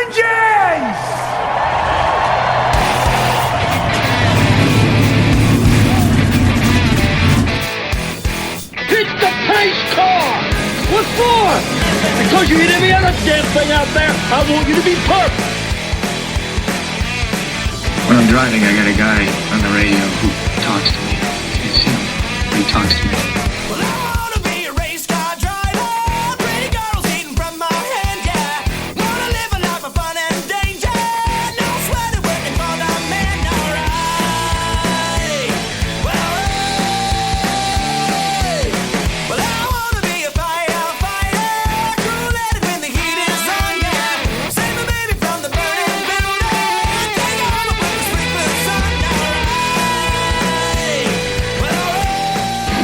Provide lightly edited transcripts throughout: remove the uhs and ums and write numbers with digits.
oranges! Hit the pace car! What for? Because you hit every other damn thing out there. I want you to be perfect. When I'm driving, I got a guy on the radio who talks to me. It's him. He talks to me. Well, I wanna be a race car driver. Pretty girls eating from my hand, yeah. Wanna live a life of fun and danger. No sweater working for the man, alright. Well, I wanna be a firefighter. Cool-headed when the heat is on, yeah. Save my baby from the burning building. Take all the blue sleepless sun, alright.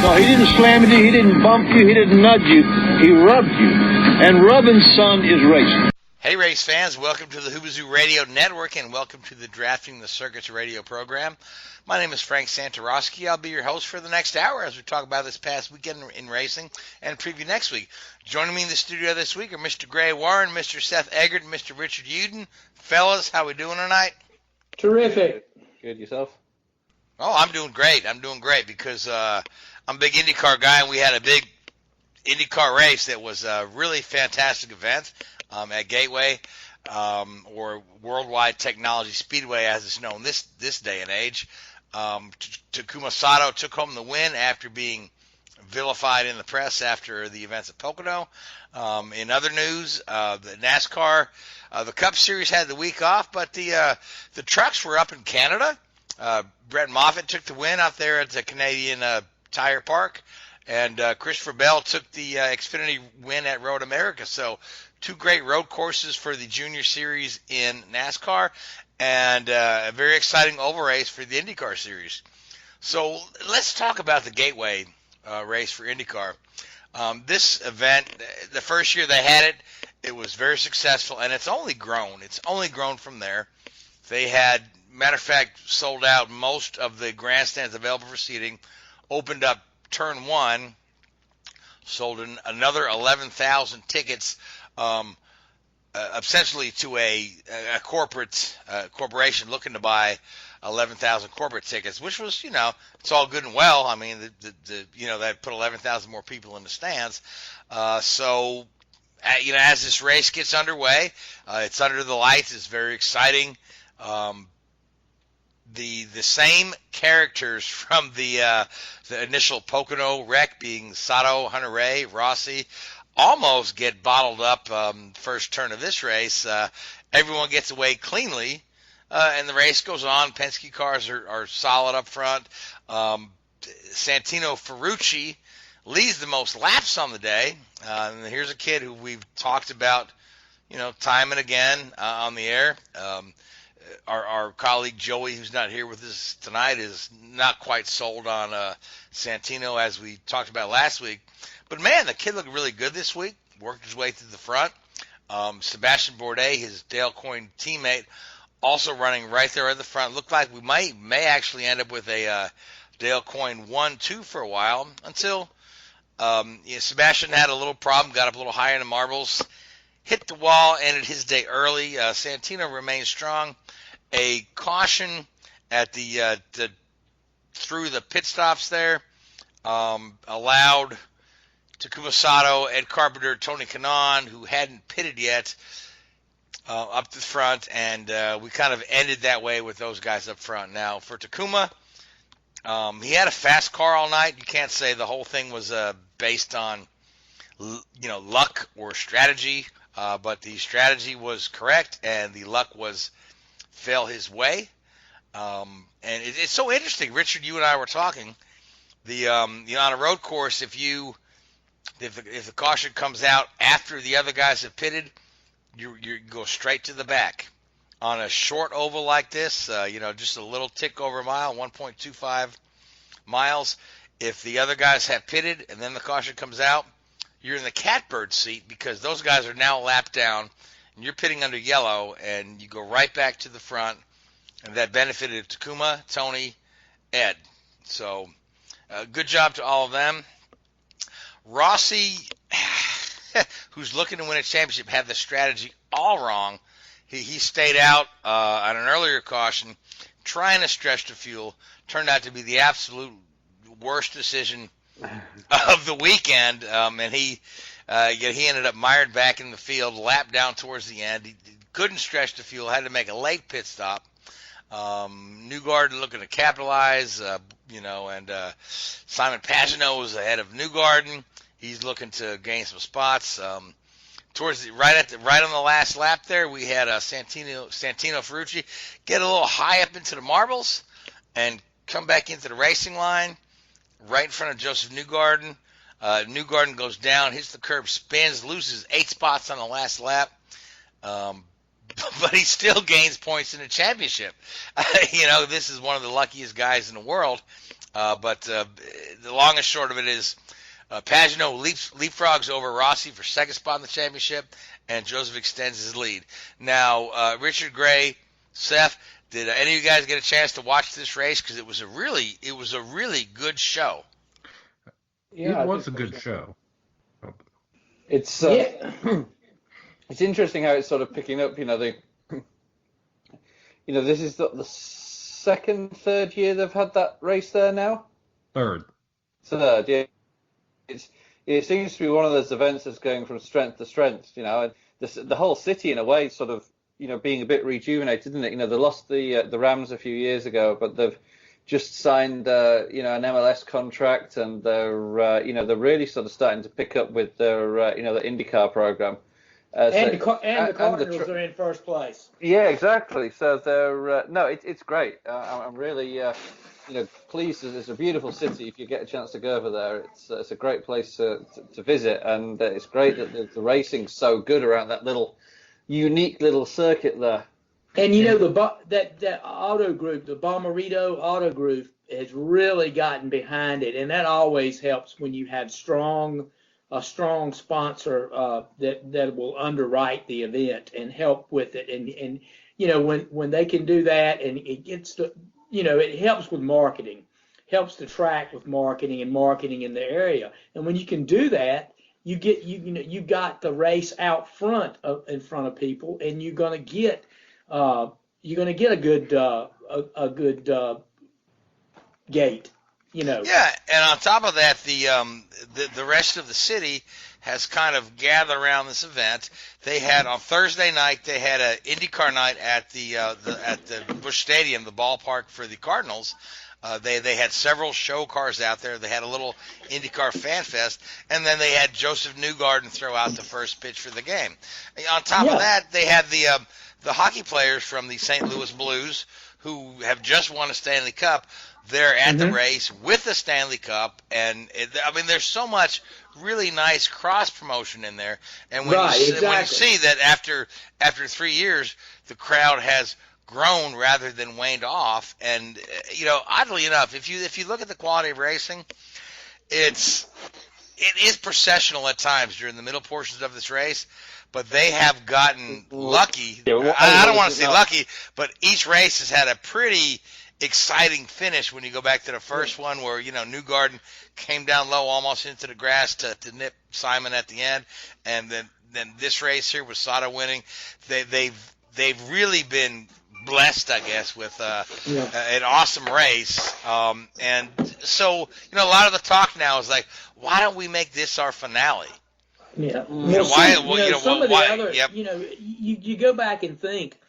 No, he didn't slam you, he didn't bump you, he didn't nudge you, he rubbed you. And rubbing, son, is racing. Hey, race fans, welcome to the Hoobazoo Radio Network and welcome to the Drafting the Circuits radio program. My name is Frank Santoroski. I'll be your host for the next hour as we talk about this past weekend in racing and preview next week. Joining me in the studio this week are Mr. Gray Warren, Mr. Seth Eggert, and Mr. Richard Youden. Fellas, how we doing tonight? Terrific. Good, yourself? Oh, I'm doing great. I'm doing great because I'm a big Indycar guy, and we had a big Indycar race that was a really fantastic event at Gateway, or Worldwide Technology Speedway, as it's known this day and age. Takuma Sato took home the win after being vilified in the press after the events at Pocono. In other news, the NASCAR, the Cup Series had the week off, but the trucks were up in Canada. Brett Moffitt took the win out there at the Canadian Tire Park, and Christopher Bell took the Xfinity win at Road America. So two great road courses for the Junior Series in NASCAR, and a very exciting oval race for the IndyCar Series. So let's talk about the Gateway race for IndyCar. This event, the first year they had it, it was very successful, and it's only grown. It's only grown from there. They had, matter of fact, sold out most of the grandstands available for seating, opened up turn one, sold another 11,000 tickets, essentially to a corporation looking to buy 11,000 corporate tickets, which was, it's all good and well. I mean, that put 11,000 more people in the stands. So, as this race gets underway, it's under the lights. It's very exciting. The same characters from the initial Pocono wreck, being Sato, Hunter-Reay, Rossi, almost get bottled up first turn of this race. Everyone gets away cleanly, and the race goes on. Penske cars are solid up front. Santino Ferrucci leads the most laps on the day. And here's a kid who we've talked about, time and again on the air. Our colleague Joey, who's not here with us tonight, is not quite sold on Santino, as we talked about last week. But, man, the kid looked really good this week, worked his way through the front. Sebastian Bourdais, his Dale Coyne teammate, also running right there at the front. Looked like we may actually end up with a Dale Coyne 1-2 for a while until Sebastian had a little problem, got up a little higher in the marbles, hit the wall, ended his day early. Santino remained strong. A caution at through the pit stops there allowed Takuma Sato, Ed Carpenter, Tony Kanaan, who hadn't pitted yet, up the front, and we kind of ended that way with those guys up front. Now, for Takuma, he had a fast car all night. You can't say the whole thing was based on luck or strategy, but the strategy was correct, and the luck fell his way. And it's so interesting. Richard, you and I were talking. On a road course, if the caution comes out after the other guys have pitted, you go straight to the back. On a short oval like this, just a little tick over a mile, 1.25 miles. If the other guys have pitted and then the caution comes out, you're in the catbird seat because those guys are now lapped down, and you're pitting under yellow, and you go right back to the front, and that benefited Takuma, Tony, Ed. So, good job to all of them. Rossi, who's looking to win a championship, had the strategy all wrong. he stayed out on an earlier caution, trying to stretch the fuel. Turned out to be the absolute worst decision of the weekend, and he ended up mired back in the field, lapped down towards the end. He couldn't stretch the fuel, had to make a late pit stop. Newgarden looking to capitalize, and Simon Pagenaud was ahead of Newgarden. He's looking to gain some spots. Right on the last lap there, we had Santino Ferrucci get a little high up into the marbles and come back into the racing line right in front of Joseph Newgarden. Newgarden goes down, hits the curb, spins, loses 8 spots on the last lap. But he still gains points in the championship. This is one of the luckiest guys in the world. But the long and short of it is Pagenaud leapfrogs over Rossi for second spot in the championship, and Joseph extends his lead. Now, Richard Gray, Seth, did any of you guys get a chance to watch this race? Because it was a really good show. Yeah, it was a good show. It's it's interesting how it's sort of picking up. This is the second, third year they've had that race there now. Third, yeah. It seems to be one of those events that's going from strength to strength. And the whole city in a way sort of being a bit rejuvenated, isn't it? They lost the Rams a few years ago, but they've just signed an MLS contract, and they're really sort of starting to pick up with their the IndyCar program. The Cardinals are in first place. Yeah, exactly. So they're it's great. I'm really pleased. It's a beautiful city. If you get a chance to go over there, it's a great place to visit, and it's great that the racing's so good around that unique little circuit there. And that auto group, the Bommarito Auto Group, has really gotten behind it, and that always helps when you have a strong sponsor that will underwrite the event and help with it. And when they can do that, and it gets it helps with marketing, helps the track with marketing in the area. And when you can do that, you got the race out front in front of people, and you're gonna get a good gate. Yeah, and on top of that, the rest of the city has kind of gathered around this event. They had on Thursday night they had an IndyCar night at the Busch Stadium, the ballpark for the Cardinals. They had several show cars out there. They had a little IndyCar fan fest, and then they had Joseph Newgarden throw out the first pitch for the game. On top of that, they had the hockey players from the St. Louis Blues who have just won a Stanley Cup. They're at the race with the Stanley Cup, and there's so much really nice cross promotion in there. And when you see that after 3 years, the crowd has grown rather than waned off, and oddly enough, if you look at the quality of racing, it is processional at times during the middle portions of this race. But they have gotten lucky. I don't want to say lucky, but each race has had a pretty exciting finish when you go back to the first one where Newgarden came down low almost into the grass to nip Simon at the end, and then this race here with Sada winning, they've really been blessed, I guess, with an awesome race, and so a lot of the talk now is like, why don't we make this our finale? Yeah. You go back and think,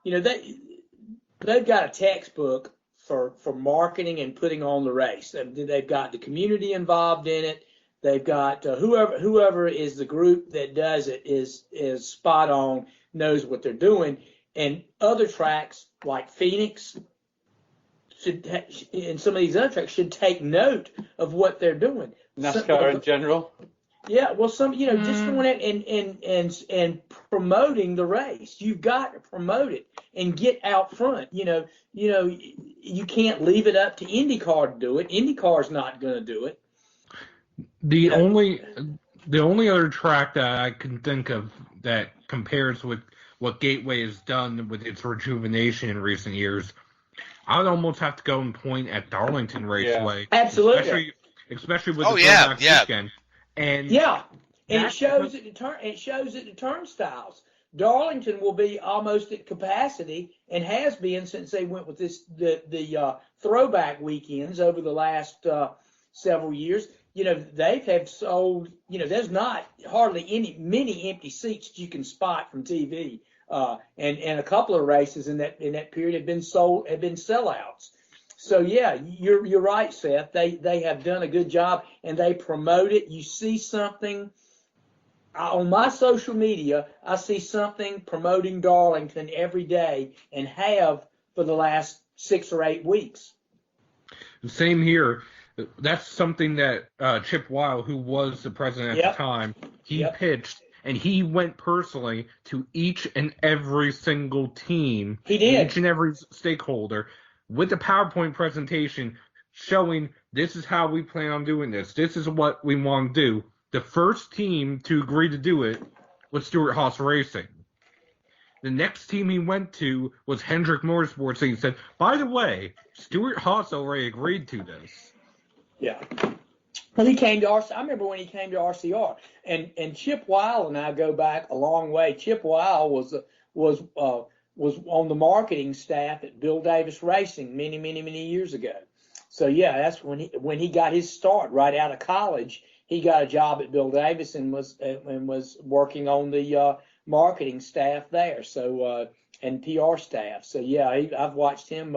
they've got a textbook for marketing and putting on the race. They've got the community involved in it. They've got whoever is the group that does it is spot on, knows what they're doing. And other tracks like Phoenix and some of these other tracks should take note of what they're doing. NASCAR in general. Yeah, well, just going out and promoting the race. You've got to promote it and get out front. You can't leave it up to IndyCar to do it. IndyCar's not going to do it. The only other track that I can think of that compares with what Gateway has done with its rejuvenation in recent years, I would almost have to go and point at Darlington Raceway. Yeah. Absolutely. Especially with the throwback weekend. And it shows at the turnstiles. Darlington will be almost at capacity and has been since they went with the throwback weekends over the last several years. They have sold. There's not hardly many empty seats that you can spot from TV. And a couple of races in that period have been sellouts. So yeah, you're right, Seth. They have done a good job and they promote it. You see something on my social media, I see something promoting Darlington every day and have for the last 6 or 8 weeks. Same here. That's something that Chip Weil, who was the president at the time, he pitched. And he went personally to each and every single team, he did. Each and every stakeholder, with a PowerPoint presentation showing this is how we plan on doing this. This is what we want to do. The first team to agree to do it was Stewart-Haas Racing. The next team he went to was Hendrick Motorsports, and he said, by the way, Stewart-Haas already agreed to this. Yeah. Well, he came to RCR. I remember when he came to RCR, and Chip Weil and I go back a long way. Chip Weil was on the marketing staff at Bill Davis Racing many years ago. So yeah, that's when he got his start right out of college. He got a job at Bill Davis and was working on the marketing staff there. So and PR staff. So yeah, I've watched him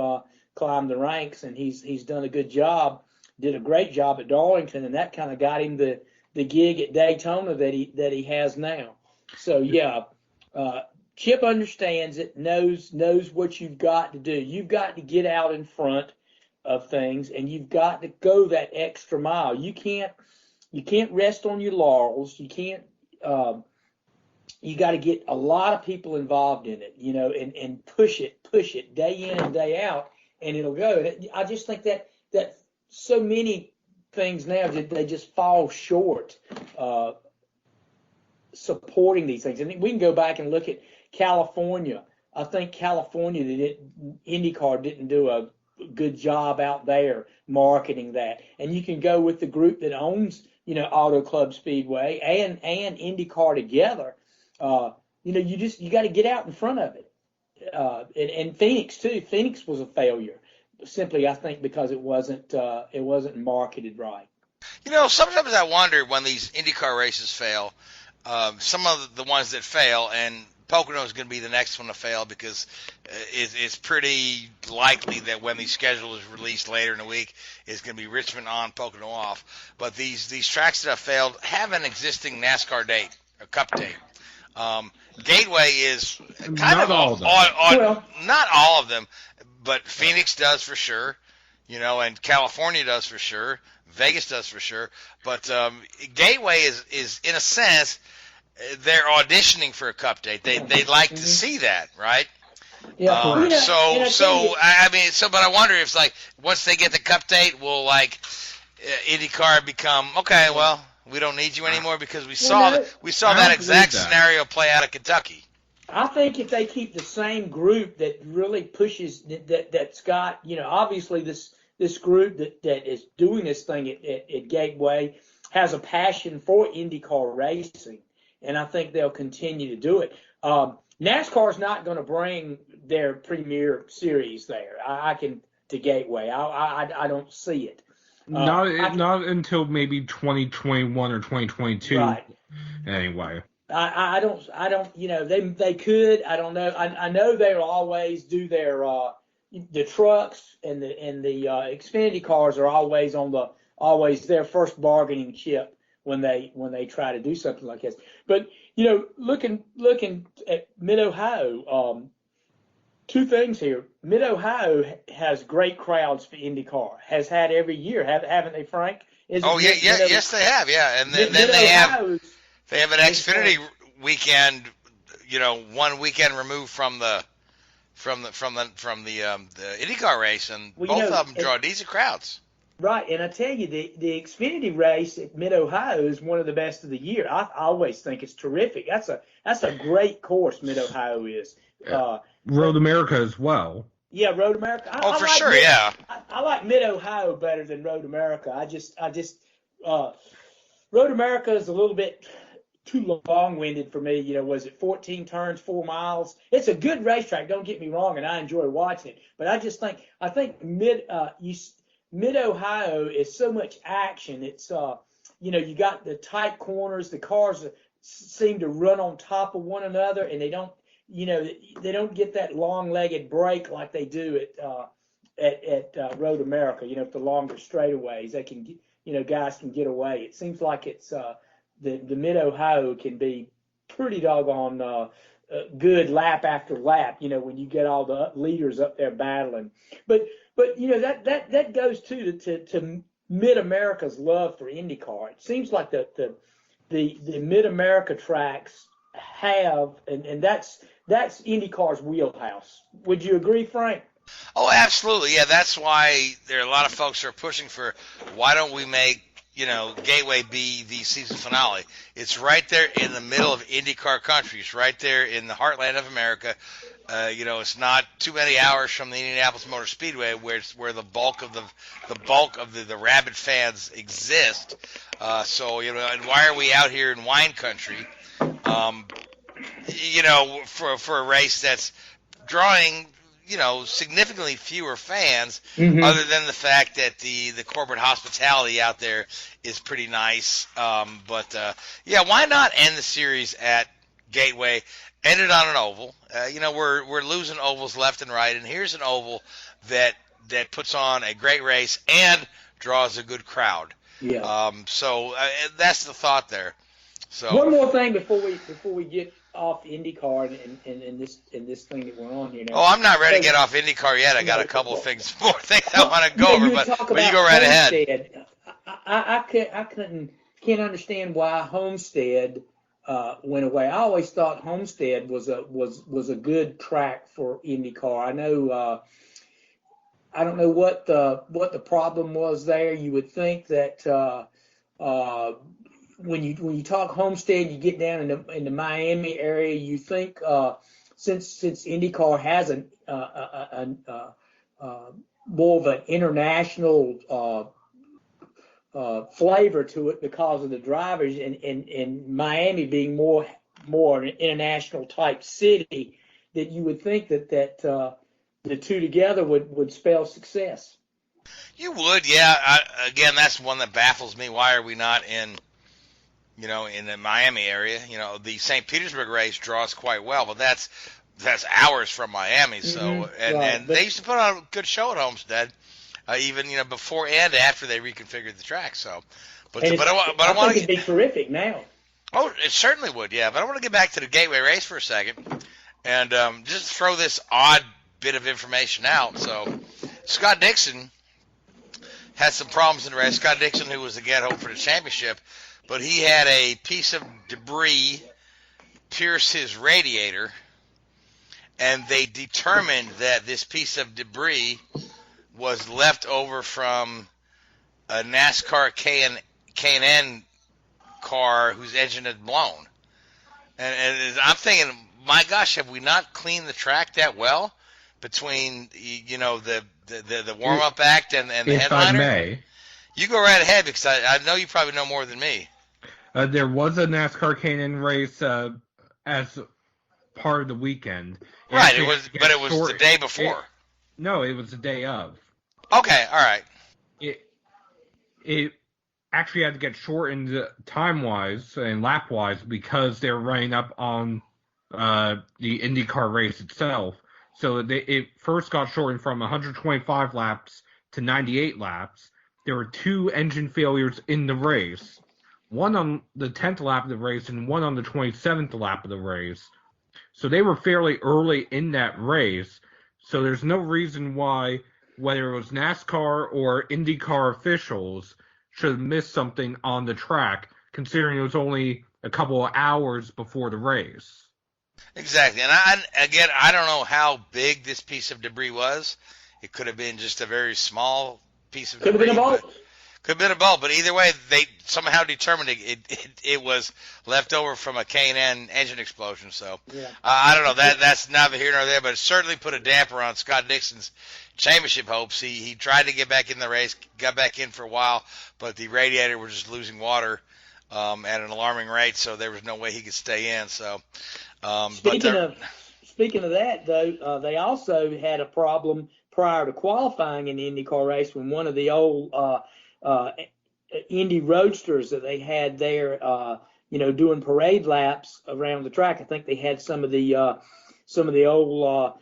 climb the ranks, and he's done a good job. Did a great job at Darlington, and that kind of got him the gig at Daytona that he has now. So yeah, Chip understands it, knows what you've got to do. You've got to get out in front of things, and you've got to go that extra mile. You can't rest on your laurels. You can't. You got to get a lot of people involved in it, and push it day in and day out, and it'll go. I just think that so many things now they just fall short supporting these things. And we can go back and look at California. I think California, IndyCar didn't do a good job out there marketing that. And you can go with the group that owns, Auto Club Speedway and IndyCar together. You got to get out in front of it. And Phoenix too. Phoenix was a failure. Simply, I think, because it wasn't marketed right. Sometimes I wonder when these IndyCar races fail, some of the ones that fail, and Pocono is going to be the next one to fail because it's pretty likely that when the schedule is released later in the week, it's going to be Richmond on, Pocono off. But these tracks that have failed have an existing NASCAR date, a Cup date. Gateway is kind not of all of them. Not all of them. But Phoenix does for sure, and California does for sure. Vegas does for sure. But Gateway is in a sense, they're auditioning for a Cup date. They'd like to see that, right? Yeah. But I wonder if once they get the Cup date, will IndyCar become okay? Well, we don't need you anymore because we saw that exact scenario play out of Kentucky. I think if they keep the same group that really pushes that's got, obviously this group that is doing this thing at Gateway has a passion for IndyCar racing, and I think they'll continue to do it. NASCAR's not going to bring their premier series there. To Gateway. I don't see it. Not until maybe 2021 or 2022. Right. Anyway. I don't, they could, I don't know. I know they'll always do their, the trucks and the Xfinity cars are always their first bargaining chip when they try to do something like this. But, looking at Mid-Ohio, two things here. Mid-Ohio has great crowds for IndyCar, has had every year, haven't they, Frank? Yes, they have, yeah. And then they have an Xfinity weekend, 1 weekend removed from the IndyCar race, and both of them draw decent crowds. Right, and I tell you, the Xfinity race at Mid-Ohio is one of the best of the year. I always think it's terrific. That's a great course. Mid-Ohio is. Road America as well. Yeah, Road America. I like Mid-Ohio better than Road America. Road America is a little bit too long-winded for me. Was it 14 turns, 4 miles? It's a good racetrack. Don't get me wrong, and I enjoy watching it. But I think Mid-Ohio is so much action. It's you got the tight corners. The cars seem to run on top of one another, and they don't get that long-legged break like they do at Road America. The longer straightaways, they can guys can get away. It seems like it's the Mid-Ohio can be pretty doggone good lap after lap. When you get all the leaders up there battling, but that goes to Mid-America's love for IndyCar. It seems like the Mid-America tracks have, and that's IndyCar's wheelhouse. Would you agree, Frank? Oh, absolutely. Yeah, that's why there are a lot of folks who are pushing for, why don't we make, Gateway be the season finale? It's right there in the middle of IndyCar country. It's right there in the heartland of America. It's not too many hours from the Indianapolis Motor Speedway, where the bulk of the rabid fans exist. And why are we out here in wine country? For a race that's drawing significantly fewer fans, other than the fact that the corporate hospitality out there is pretty nice. Why not end the series at Gateway? End it on an oval. We're losing ovals left and right, and here's an oval that puts on a great race and draws a good crowd. Yeah. That's the thought there. So one more thing before we get off IndyCar and this thing that we're on here now. Oh, I'm not ready to get off IndyCar yet. I got a couple of more things I want to go over, but you go right ahead. I can't understand why Homestead went away. I always thought Homestead was a good track for IndyCar. I don't know what the problem was there. You would think that when you talk Homestead, you get down in the Miami area. You think since IndyCar has more of an international flavor to it because of the drivers, and Miami being more an international type city, that you would think that the two together would spell success. You would, yeah. Again, that's one that baffles me. Why are we not in the Miami area? The St. Petersburg race draws quite well, but that's hours from Miami. So, and they used to put on a good show at Homestead, even before and after they reconfigured the track. So, but I want to. It'd be terrific now. Oh, it certainly would, yeah. But I want to get back to the Gateway race for a second, and just throw this odd bit of information out. So, Scott Dixon had some problems in the race. Scott Dixon, who was the get-home for the championship, but he had a piece of debris pierce his radiator, and they determined that this piece of debris was left over from a NASCAR K&N car whose engine had blown. And I'm thinking, my gosh, have we not cleaned the track that well between the warm-up act and the headliner? If I may. You go right ahead, because I know you probably know more than me. There was a NASCAR K&N race as part of the weekend. Right, it was the day before. It was the day of. Okay, all right. It actually had to get shortened time-wise and lap-wise because they were running up on the IndyCar race itself. So it first got shortened from 125 laps to 98 laps. There were 2 engine failures in the race, one on the 10th lap of the race and one on the 27th lap of the race. So they were fairly early in that race. So there's no reason why, whether it was NASCAR or IndyCar officials, should have missed something on the track, considering it was only a couple of hours before the race. Exactly. And I don't know how big this piece of debris was. It could have been just a very small piece of debris. Could have been a bolt. Could have been a bolt, but either way, they somehow determined it was left over from a K&N engine explosion. So yeah. I don't know. That's neither here nor there, but it certainly put a damper on Scott Dixon's championship hopes. He tried to get back in the race, got back in for a while, but the radiator was just losing water. at an alarming rate, so there was no way he could stay in. So, Speaking of that, though, they also had a problem prior to qualifying in the IndyCar race when one of the old Indy Roadsters that they had there, doing parade laps around the track. I think they had some of the old.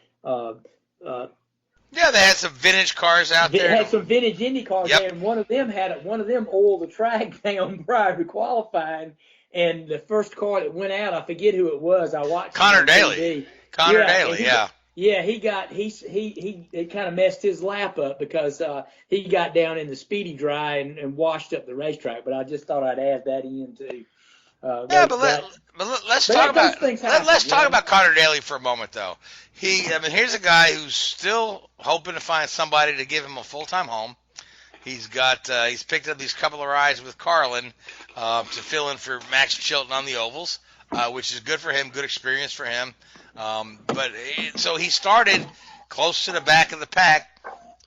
Yeah, they had some vintage cars out there. They had some vintage Indy cars Yep. there, and one of them oiled the track down prior to qualifying. And the first car that went out, I forget who it was. I watched Connor it on Daly. TV. Connor Daly, yeah. Yeah, he kind of messed his lap up because he got down in the speedy dry and washed up the racetrack. But I just thought I'd add that in too. Let's talk about Connor Daly for a moment, though. Here's a guy who's still hoping to find somebody to give him a full-time home. He's picked up these couple of rides with Carlin to fill in for Max Chilton on the ovals, which is good for him, good experience for him. So he started close to the back of the pack,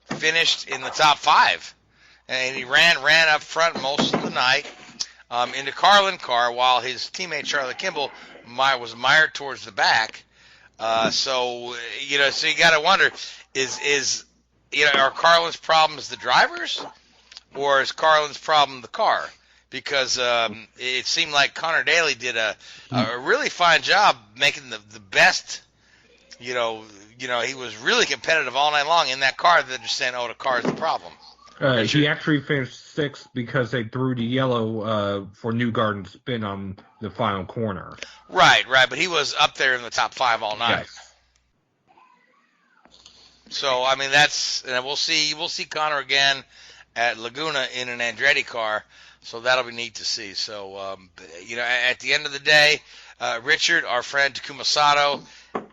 finished in the top 5, and he ran up front most of the night. In the Carlin car, while his teammate Charlie Kimball was mired towards the back. So you got to wonder, are Carlin's problems the drivers, or is Carlin's problem the car? Because it seemed like Connor Daly did a really fine job making the best. He was really competitive all night long in that car. They're just saying, "Oh, the car is the problem." He actually finished 6th because they threw the yellow for Newgarden's spin on the final corner. Right, but he was up there in the top 5 all night. Yes. So and we'll see Connor again at Laguna in an Andretti car. So that'll be neat to see. So at the end of the day, Richard, our friend Takuma Sato,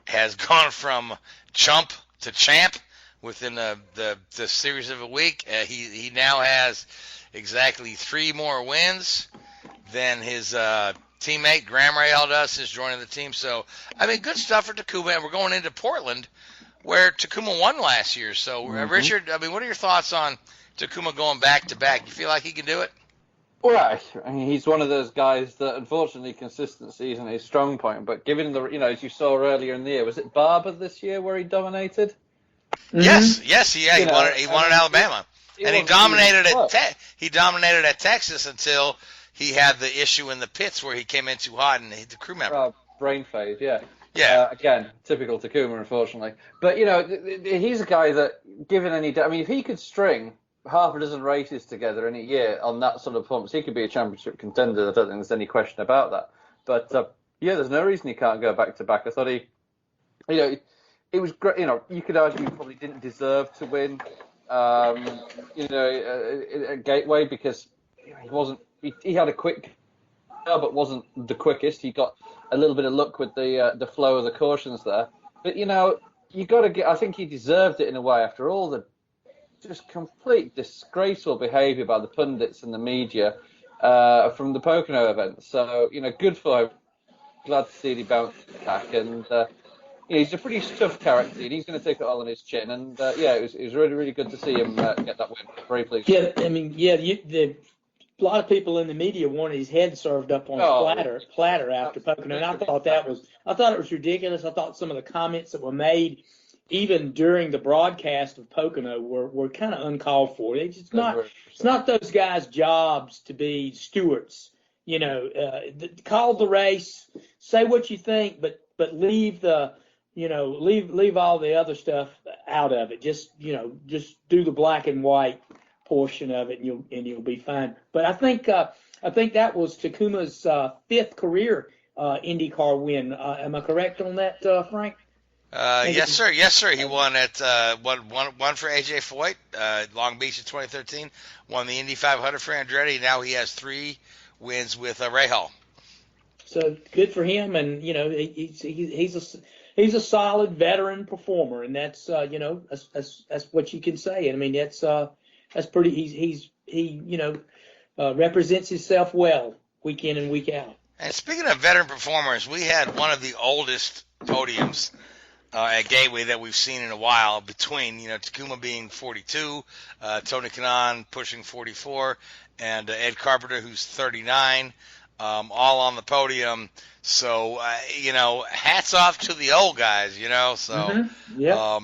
has gone from chump to champ within the series of a week. He now has exactly 3 more wins than his teammate Graham Rahal does since joining the team. So, good stuff for Takuma. And we're going into Portland, where Takuma won last year. So, Richard, what are your thoughts on Takuma going back-to-back? You feel like he can do it? Well, he's one of those guys that, unfortunately, consistency isn't his strong point. But given as you saw earlier in the year, was it Barber this year where he dominated? Mm-hmm. Yes, he won at Alabama, and he dominated at Texas until he had the issue in the pits where he came in too hot and hit the crew member. Brain phase, yeah. Yeah. Again, typical Takuma, unfortunately. But he's a guy that, given any, if he could string half a dozen races together in a year on that sort of pumps, he could be a championship contender. I don't think there's any question about that. But there's no reason he can't go back to back. I thought it was great. You could argue he probably didn't deserve to win, at Gateway because he wasn't. He had a quick car, but wasn't the quickest. He got a little bit of luck with the flow of the cautions there. But you got to get. I think he deserved it in a way after all the just complete disgraceful behaviour by the pundits and the media from the Pocono event. So good for him. Glad to see he bounced back and. He's a pretty tough character, and he's going to take it all on his chin. And it was really, really good to see him get that win. Very pleased. Yeah, a lot of people in the media wanted his head served up on a platter after Pocono, and I thought it was ridiculous. I thought some of the comments that were made, even during the broadcast of Pocono, were kind of uncalled for. It's not those guys' jobs to be stewards. Call the race, say what you think, but leave leave all the other stuff out of it. Just do the black and white portion of it, and you'll be fine. But I think that was Takuma's 5th career IndyCar win. Am I correct on that, Frank? Yes, sir. He won at one for AJ Foyt, Long Beach in 2013. Won the Indy 500 for Andretti. Now he has 3 wins with Rahal. So good for him, and he's a solid veteran performer, and that's that's what you can say. And that's pretty. He represents himself well week in and week out. And speaking of veteran performers, we had one of the oldest podiums at Gateway that we've seen in a while, between Takuma being 42, Tony Kanaan pushing 44, and Ed Carpenter, who's 39, all on the podium. So, hats off to the old guys, So, Mm-hmm. Yep.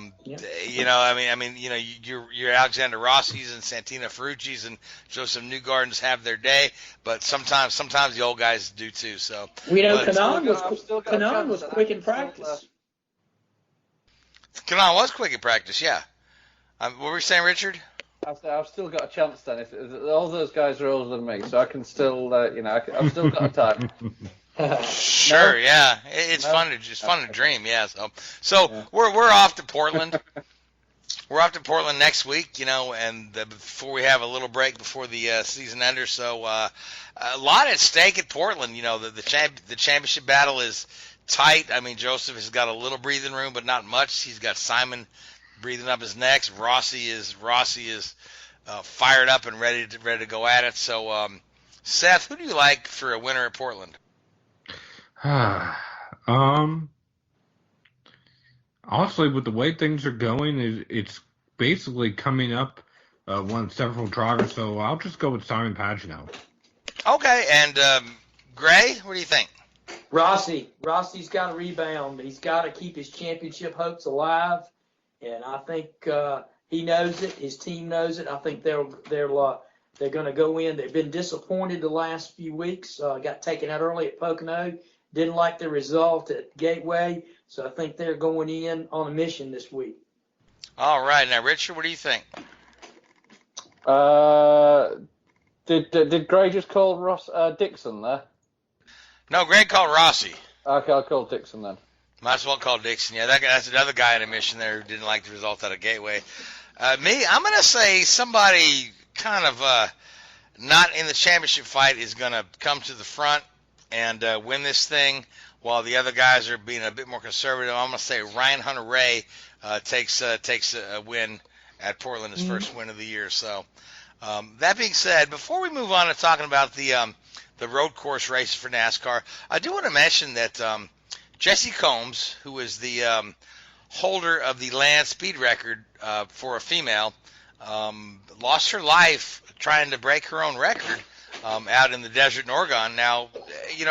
Your Alexander Rossi's and Santino Ferrucci's and Joseph Newgardens have their day, but sometimes the old guys do too. So, Kanan was quick in practice. Kanan was quick in practice, yeah. What were you saying, Richard? I've still got a chance then. If all those guys are older than me, so I can still, I've still got a time. Sure, yeah. It's fun to dream, yeah. So we're off to Portland. We're off to Portland next week, and before we have a little break before the season ender. So a lot at stake at Portland. The championship battle is tight. I mean, Joseph has got a little breathing room, but not much. He's got Simon breathing up his neck. Rossi is fired up and ready to go at it. So, Seth, who do you like for a winner at Portland? Honestly, with the way things are going, it's basically coming up one of several drivers. So I'll just go with Simon Pagenaud. Okay, and Gray, what do you think? Rossi's got to rebound. He's got to keep his championship hopes alive, and I think he knows it. His team knows it. I think they're going to go in. They've been disappointed the last few weeks. Got taken out early at Pocono. Didn't like the result at Gateway, so I think they're going in on a mission this week. All right, now Richard, what do you think? Did Gray just call Dixon there? No, Greg called Rossi. Okay, I'll call Dixon then. Might as well call Dixon. Yeah, that's another guy in a mission there who didn't like the result out of Gateway. I'm going to say somebody kind of not in the championship fight is going to come to the front and win this thing while the other guys are being a bit more conservative. I'm going to say Ryan Hunter-Ray takes a win at Portland, his first win of the year. So that being said, before we move on to talking about the road course races for NASCAR, I do want to mention that Jesse Combs, who is the holder of the land speed record for a female, lost her life trying to break her own record out in the desert in Oregon. Now,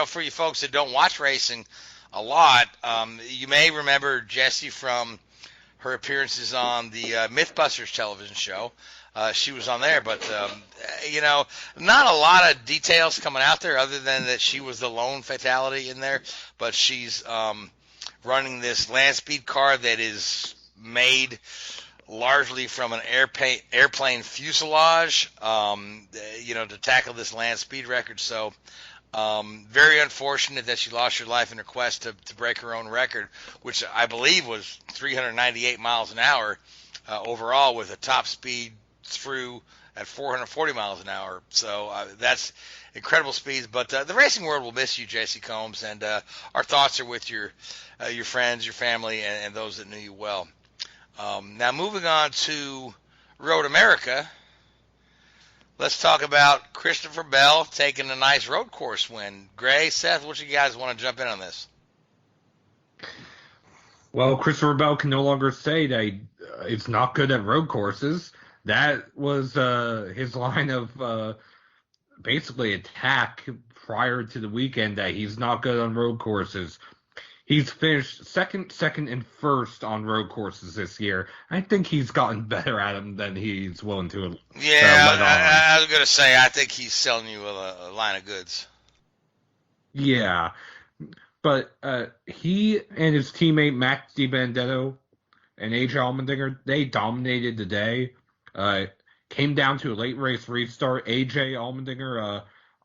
for you folks that don't watch racing a lot, you may remember Jessie from her appearances on the Mythbusters television show. She was on there, but, not a lot of details coming out there other than that she was the lone fatality in there. But she's running this land speed car that is made largely from an airplane fuselage, to tackle this land speed record. So very unfortunate that she lost her life in her quest to break her own record, which I believe was 398 miles an hour overall, with a top speed through at 440 miles an hour. So that's incredible speeds. But the racing world will miss you, J.C. Combs, and our thoughts are with your friends, your family, and those that knew you well. Now moving on to Road America, let's talk about Christopher Bell taking a nice road course win. Gray, Seth, what you guys want to jump in on this? Well, Christopher Bell can no longer say that it's not good at road courses. That was his line of basically attack prior to the weekend, that he's not good on road courses. He's finished second, and first on road courses this year. I think he's gotten better at them than he's willing to let on. I was going to say, I think he's selling you a line of goods. Yeah. But he and his teammate Max DiBenedetto and AJ Allmendinger, they dominated the day. Came down to a late race restart. AJ Allmendinger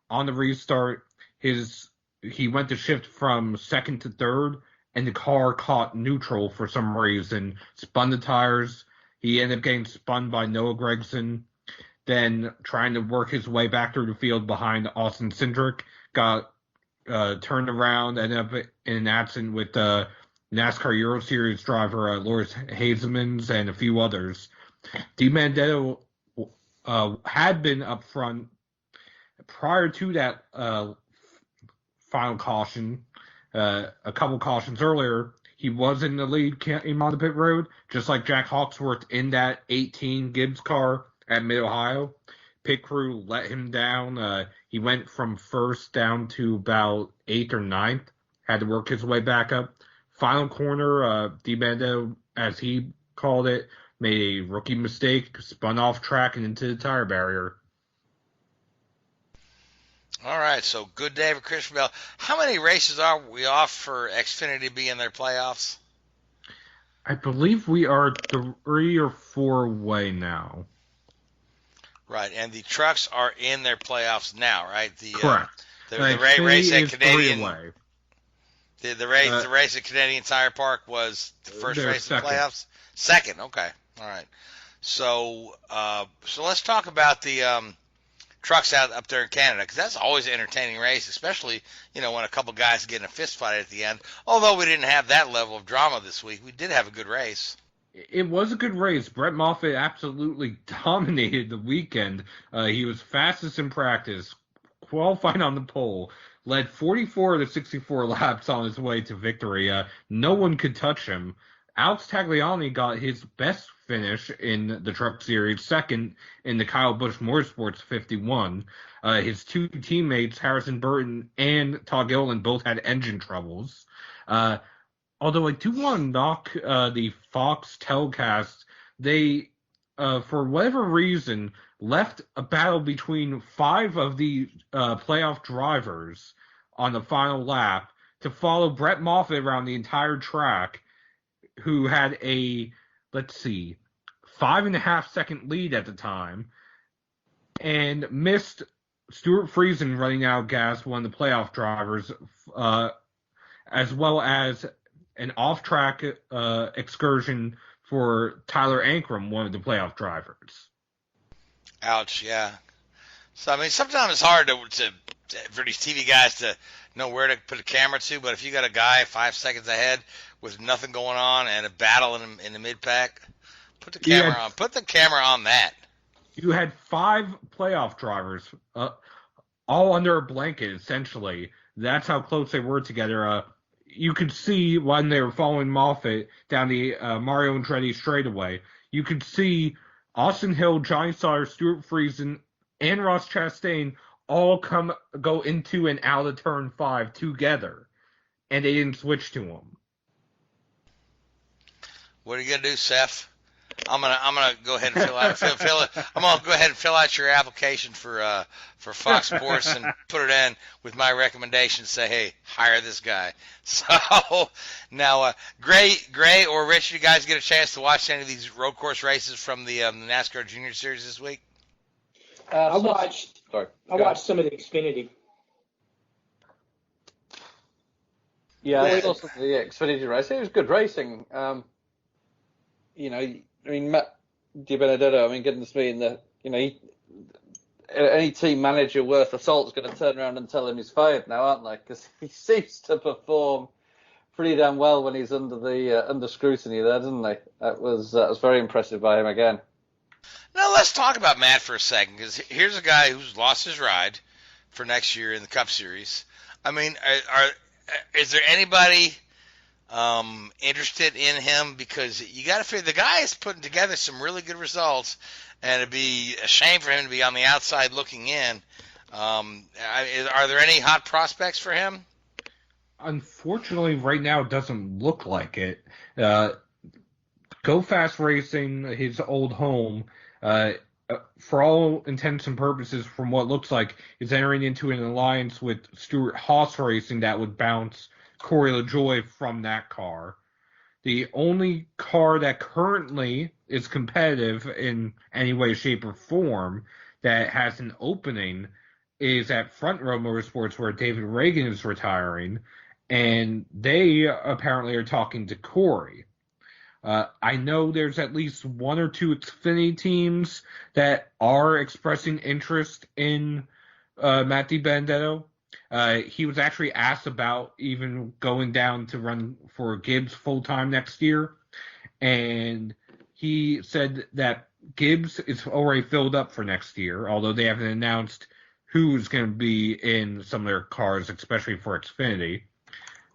on the restart, he went to shift from second to third, and the car caught neutral for some reason, spun the tires. He ended up getting spun by Noah Gragson, then trying to work his way back through the field behind Austin Cindric, got turned around, ended up in an accident with NASCAR Euro Series driver Loris Hazemans and a few others. DiBenedetto had been up front prior to that final caution. A couple cautions earlier, he was in the lead, came on the pit road, just like Jack Hawksworth in that 18 Gibbs car at Mid-Ohio. pit crew let him down. He went from first down to about 8th or 9th, had to work his way back up. Final corner, DiBenedetto, as he called it, made a rookie mistake, spun off track and into the tire barrier. All right, so good day for Christian Bell. How many races are we off for Xfinity to be in their playoffs? I believe we are 3 or 4 away now. Right, and the trucks are in their playoffs now, right? Correct. The Xfinity race at is Canadian. 3 away. The race at Canadian Tire Park was the first race in the playoffs. Second, okay, all right. So let's talk about the trucks out up there in Canada, because that's always an entertaining race, especially when a couple guys get in a fist fight at the end. Although we didn't have that level of drama this week, we did have a good race. It was a good race. Brett Moffitt absolutely dominated the weekend. He was fastest in practice, qualified on the pole, led 44 of the 64 laps on his way to victory. No one could touch him. Alex Tagliani got his best finish in the Truck Series, second in the Kyle Busch Motorsports 51. His two teammates, Harrison Burton and Todd Gilliland, both had engine troubles. Although I do want to knock the Fox telecast, they, for whatever reason, left a battle between 5 of the playoff drivers on the final lap to follow Brett Moffitt around the entire track, who had a, 5.5 second lead at the time, and missed Stuart Friesen running out of gas, one of the playoff drivers, as well as an off-track excursion for Tyler Ankrum, one of the playoff drivers. Ouch, yeah. So, I mean, sometimes it's hard for these TV guys to know where to put a camera to, but if you got a guy 5 seconds ahead with nothing going on and a battle in the mid-pack, put the camera on. Put the camera on that. You had 5 playoff drivers, all under a blanket, essentially. That's how close they were together. You could see when they were following Moffitt down the Mario Andretti straightaway, you could see Austin Hill, Johnny Sauter, Stuart Friesen, and Ross Chastain all go into and out of turn 5 together, and they didn't switch to them. What are you gonna do, Seth? I'm gonna go ahead and I'm gonna go ahead and fill out your application for Fox Sports and put it in with my recommendation. Say, hey, hire this guy. So now, Gray or Rich, you guys get a chance to watch any of these road course races from the NASCAR Junior Series this week? I watched some of the Xfinity. Yeah, I saw some of the Xfinity racing. It was good racing. Matt DiBenedetto, goodness me, any team manager worth of salt is going to turn around and tell him he's fired now, aren't they? Because he seems to perform pretty damn well when he's under scrutiny there, doesn't he? That was very impressive by him again. Now let's talk about Matt for a second, because here's a guy who's lost his ride for next year in the Cup Series. I mean, is there anybody interested in him? Because you got to figure the guy is putting together some really good results, and it'd be a shame for him to be on the outside looking in. Are there any hot prospects for him? Unfortunately, right now it doesn't look like it. Go Fast Racing, his old home, for all intents and purposes, from what looks like, is entering into an alliance with Stewart Haas Racing that would bounce Corey LaJoie from that car. The only car that currently is competitive in any way, shape, or form that has an opening is at Front Row Motorsports, where David Reagan is retiring, and they apparently are talking to Corey. I know there's at least 1 or 2 Xfinity teams that are expressing interest in Matt DiBenedetto. He was actually asked about even going down to run for Gibbs full-time next year, and he said that Gibbs is already filled up for next year, although they haven't announced who's going to be in some of their cars, especially for Xfinity,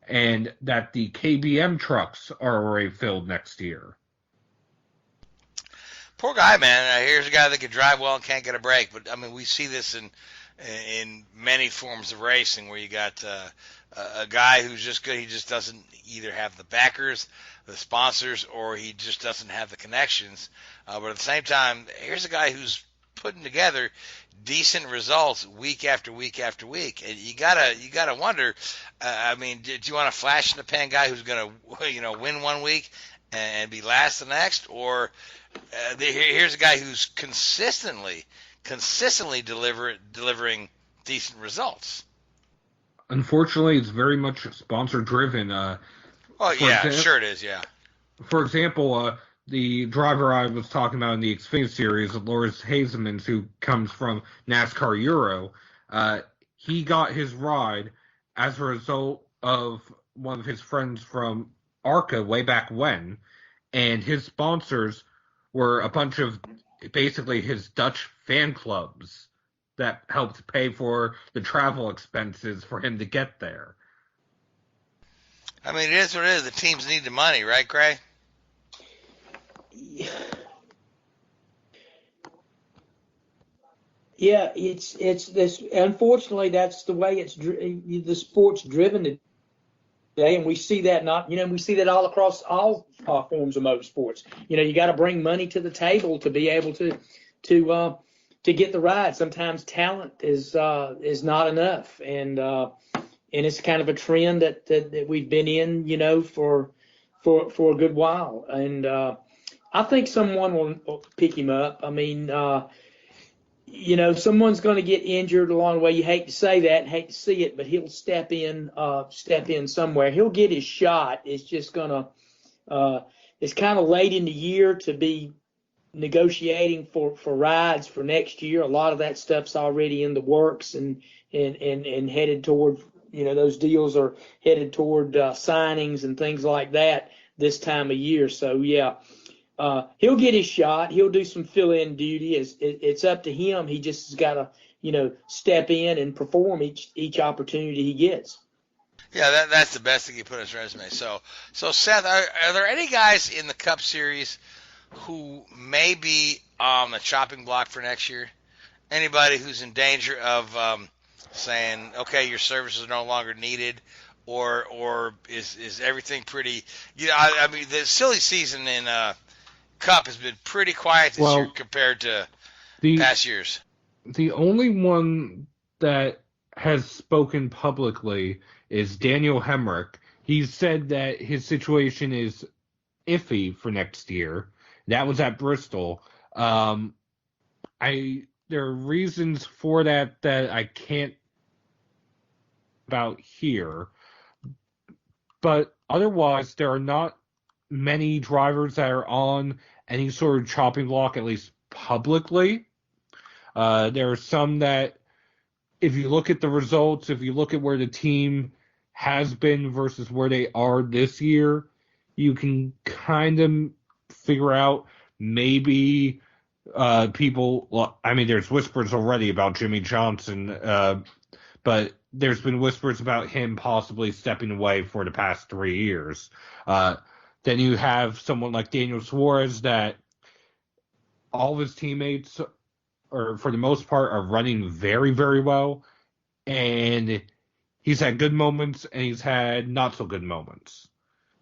and that the KBM trucks are already filled next year. Poor guy, man. Here's a guy that can drive well and can't get a break. But I mean, we see this in many forms of racing where you got a guy who's just good. He just doesn't either have the backers, the sponsors, or he just doesn't have the connections. But at the same time, here's a guy who's putting together decent results week after week after week, and you gotta wonder. I mean, do you want a flash in the pan guy who's gonna win one week and be last the next, or here's a guy who's consistently delivering decent results? Unfortunately, it's very much sponsor driven. Sure it is. Yeah. For example, the driver I was talking about in the Xfinity Series, Loris Hazemans, who comes from NASCAR Euro, he got his ride as a result of one of his friends from ARCA way back when, and his sponsors were a bunch of basically his Dutch fan clubs that helped pay for the travel expenses for him to get there. I mean, it is what it is. The teams need the money, right, Gray? Yeah, it's this. Unfortunately, that's the way the sport's driven today, and we see that we see that all across all forms of motorsports. You got to bring money to the table to be able to get the ride. Sometimes talent is not enough, and it's kind of a trend that we've been in, for a good while, and I think someone will pick him up. I mean, someone's going to get injured along the way. You hate to say that, hate to see it, but he'll step in somewhere. He'll get his shot. It's just it's kind of late in the year to be negotiating for rides for next year. A lot of that stuff's already in the works and headed toward, those deals are headed toward signings and things like that this time of year. So, yeah. He'll get his shot. He'll do some fill-in duty. It's up to him. He just has got to, step in and perform each opportunity he gets. Yeah, that's the best thing he put on his resume. So Seth, are there any guys in the Cup Series who may be on the chopping block for next year? Anybody who's in danger of saying, okay, your services are no longer needed, or is everything pretty? I mean, the silly season in Cup has been pretty quiet this year compared to past years. The only one that has spoken publicly is Daniel Hemrick. He said that his situation is iffy for next year. That was at Bristol. There are reasons for that I can't about here, but otherwise there are not many drivers that are on any sort of chopping block, at least publicly. There are some that, if you look at the results, if you look at where the team has been versus where they are this year, you can kind of figure out maybe people. I mean, there's whispers already about Jimmy Johnson, but there's been whispers about him possibly stepping away for the past 3 years. Then you have someone like Daniel Suarez that all of his teammates, or for the most part, are running very, very well. And he's had good moments and he's had not so good moments.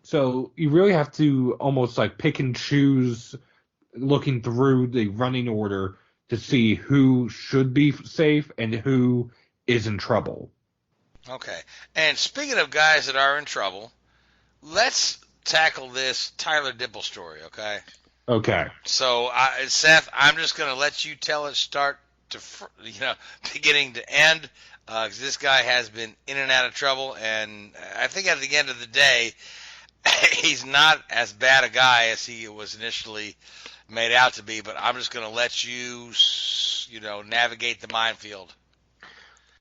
So you really have to almost like pick and choose, looking through the running order to see who should be safe and who is in trouble. Okay. And speaking of guys that are in trouble, let's tackle this Tyler Dippel story, okay? Okay. So, Seth, I'm just going to let you tell it start to, beginning to end, because this guy has been in and out of trouble, and I think at the end of the day, he's not as bad a guy as he was initially made out to be, but I'm just going to let you, navigate the minefield.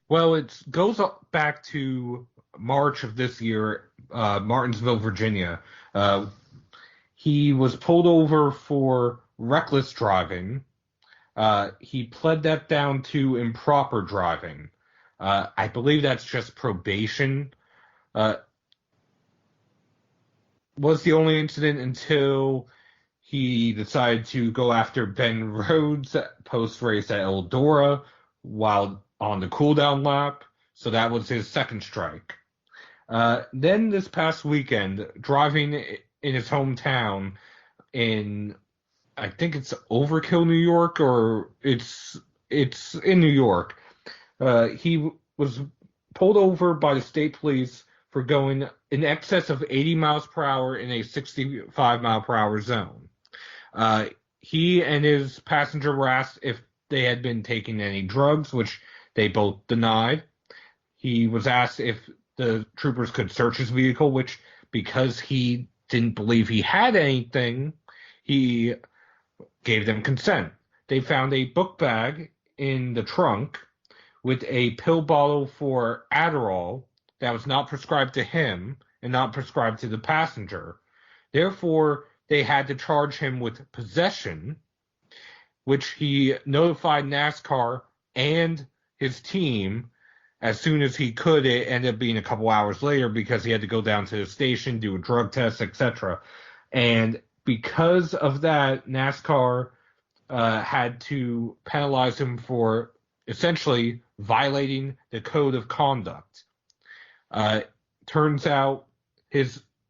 Well, it goes back to March of this year, Martinsville, Virginia. He was pulled over for reckless driving. He pled that down to improper driving. I believe that's just probation. Was the only incident until he decided to go after Ben Rhodes post-race at Eldora while on the cooldown lap, so that was his second strike. Then this past weekend, driving in his hometown in, I think it's Overkill, New York, or it's in New York, he was pulled over by the state police for going in excess of 80 miles per hour in a 65 mile per hour zone. He and his passenger were asked if they had been taking any drugs, which they both denied. He was asked if the troopers could search his vehicle, which, because he didn't believe he had anything, he gave them consent. They found a book bag in the trunk with a pill bottle for Adderall that was not prescribed to him and not prescribed to the passenger. Therefore, they had to charge him with possession, which he notified NASCAR and his team as soon as he could. It ended up being a couple hours later because he had to go down to the station, do a drug test, etc. And because of that, NASCAR had to penalize him for essentially violating the code of conduct. Turns out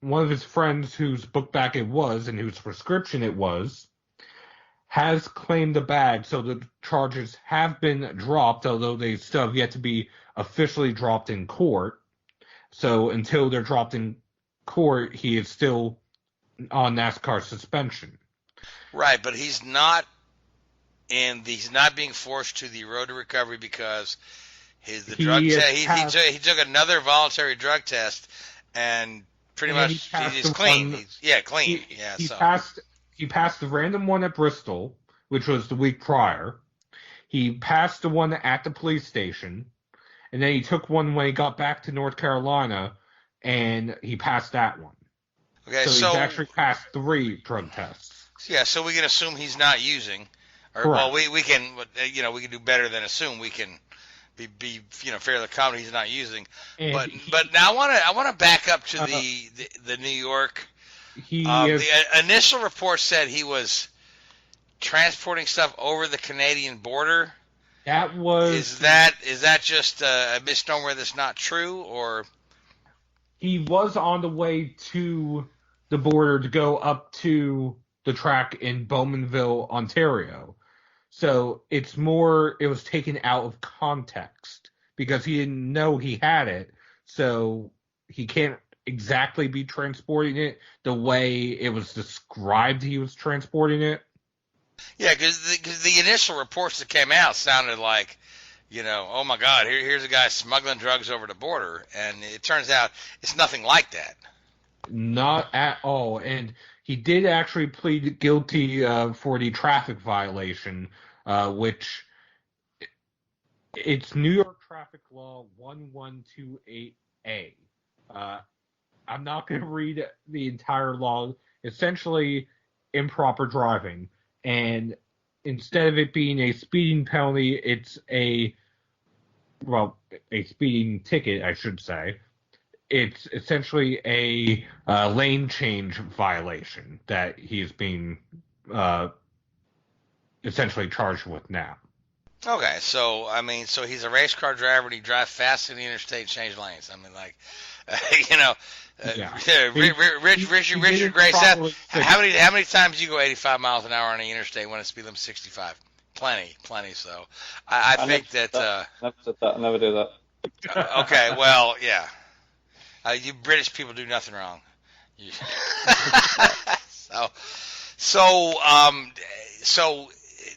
one of his friends whose book bag it was and whose prescription it was has claimed the bag, so the charges have been dropped, although they still have yet to be officially dropped in court. So until they're dropped in court, he is still on NASCAR suspension. Right, but he's not being forced to the road to recovery because he took another voluntary drug test and pretty much he's clean. Clean. He passed the random one at Bristol, which was the week prior. He passed the one at the police station, and then he took one when he got back to North Carolina, and he passed that one. Okay, so he's actually passed 3 drug tests. Yeah, so we can assume he's not using. Or, correct. Well, we can do better than assume. We can be fairly confident he's not using. And but now I want to back up to the New York. The initial report said he was transporting stuff over the Canadian border. That was. Is that just a misnomer that's not true, or? He was on the way to the border to go up to the track in Bowmanville, Ontario. So it was taken out of context because he didn't know he had it. So he can't exactly be transporting it the way it was described he was transporting it. Yeah, because the initial reports that came out sounded like, oh my God, here's a guy smuggling drugs over the border, and it turns out it's nothing like that. Not at all. And he did actually plead guilty for the traffic violation, which it's New York Traffic Law 1128A. I'm not going to read the entire law. Essentially, improper driving. And instead of it being a speeding penalty, it's a speeding ticket, I should say. It's essentially a lane change violation that he is being essentially charged with now. Okay, so he's a race car driver and he drives fast in the interstate, change lanes. Richard Gray said, how many times do you go 85 miles an hour on the interstate when it's speed limit 65? Plenty. So I think that. Never said that. I never do that. Okay, well, yeah. You British people do nothing wrong. So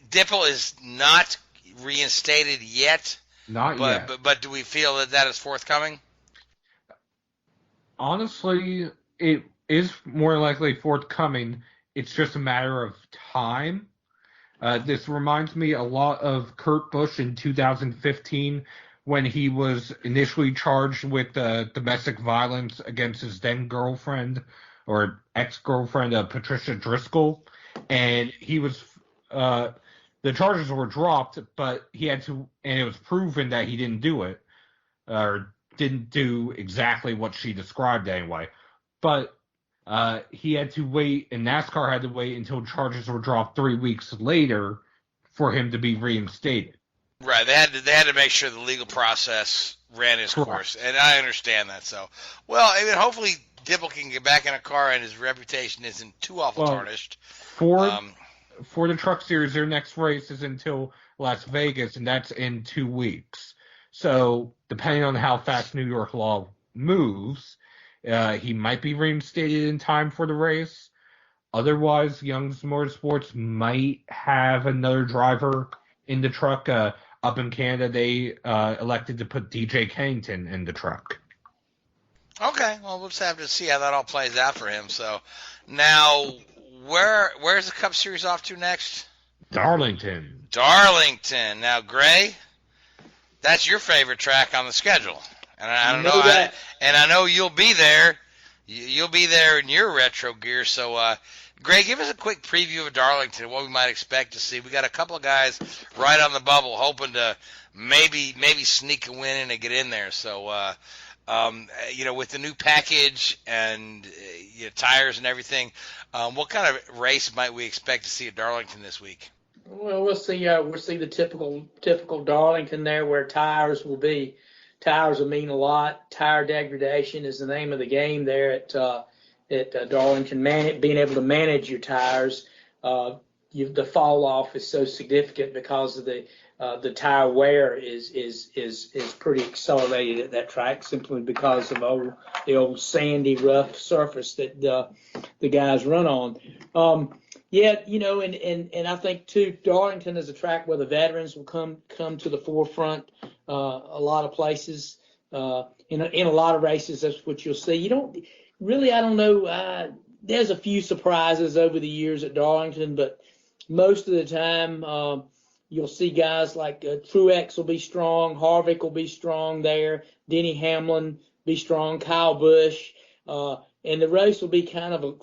Dippel is not reinstated yet. Not yet. But do we feel that is forthcoming? Honestly, it is more likely forthcoming. It's just a matter of time. This reminds me a lot of Kurt Busch in 2015 when he was initially charged with domestic violence against his then girlfriend or ex-girlfriend, Patricia Driscoll. And he was the charges were dropped, but he had to, and it was proven that he didn't do it, or didn't do exactly what she described anyway. But he had to wait, and NASCAR had to wait until charges were dropped 3 weeks later for him to be reinstated. Right, they had to make sure the legal process ran its course, and I understand that. So, well, I mean, hopefully Dippel can get back in a car and his reputation isn't too awful tarnished. For the Truck Series, their next race is until Las Vegas, and that's in 2 weeks. So, depending on how fast New York law moves, he might be reinstated in time for the race. Otherwise, Young's Motorsports might have another driver in the truck. Up in Canada, they elected to put DJ Kennington in the truck. Okay, well, we'll just have to see how that all plays out for him. So, now, where's the Cup Series off to next? Darlington. Now, Gray, that's your favorite track on the schedule, and I know that. And I know you'll be there. You'll be there in your retro gear. So, Gray, give us a quick preview of Darlington and what we might expect to see. We got a couple of guys right on the bubble, hoping to maybe sneak a win in and get in there. So, with the new package and tires and everything, what kind of race might we expect to see at Darlington this week? Well, we'll see the typical Darlington there, where tires will be. Tires will mean a lot. Tire degradation is the name of the game there at Darlington. Being able to manage your tires, the fall off is so significant because of the tire wear is pretty accelerated at that track, simply because of the old sandy rough surface that the guys run on. And I think too, Darlington is a track where the veterans will come to the forefront. A lot of places, in a lot of races, that's what you'll see. I don't know. There's a few surprises over the years at Darlington, but most of the time, you'll see guys like Truex will be strong, Harvick will be strong there, Denny Hamlin be strong, Kyle Busch, and the race will be kind of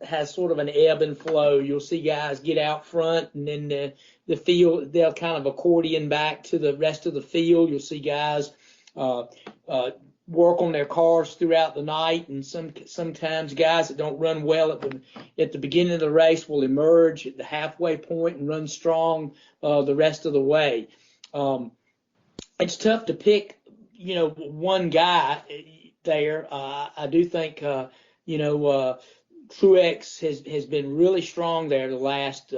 has sort of an ebb and flow. You'll see guys get out front, and then the field, they'll kind of accordion back to the rest of the field. You'll see guys work on their cars throughout the night, and sometimes guys that don't run well at the beginning of the race will emerge at the halfway point and run strong the rest of the way. It's tough to pick, one guy there. I do think Truex has been really strong there the last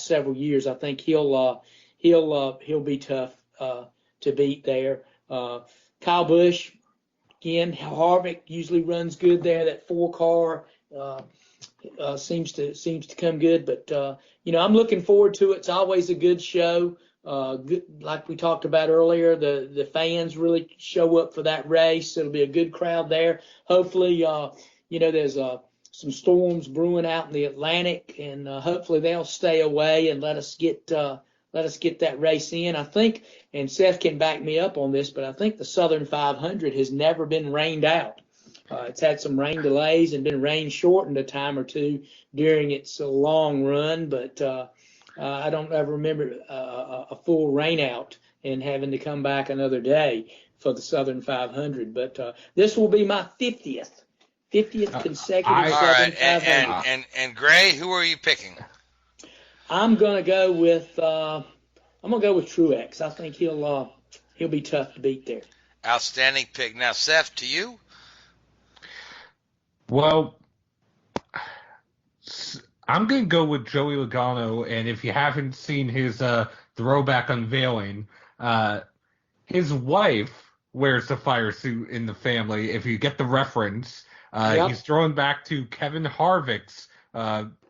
several years. I think he'll be tough to beat there. Kyle Busch, again, Harvick usually runs good there. That 4-car seems to come good, but I'm looking forward to it. It's always a good show. Good, like we talked about earlier, the fans really show up for that race. It'll be a good crowd there. Hopefully, there's some storms brewing out in the Atlantic, and hopefully they'll stay away and let us get that race in. I think, and Seth can back me up on this, but I think the Southern 500 has never been rained out. It's had some rain delays and been rain shortened a time or two during its long run, but I don't ever remember a full rain out and having to come back another day for the Southern 500. But this will be my 50th consecutive Southern 500. And Gray, who are you picking? I'm gonna go with Truex. I think he'll be tough to beat there. Outstanding pick. Now, Seth, to you? Well, I'm going to go with Joey Logano, and if you haven't seen his throwback unveiling, his wife wears the fire suit in the family. If you get the reference, Yep. He's thrown back to Kevin Harvick's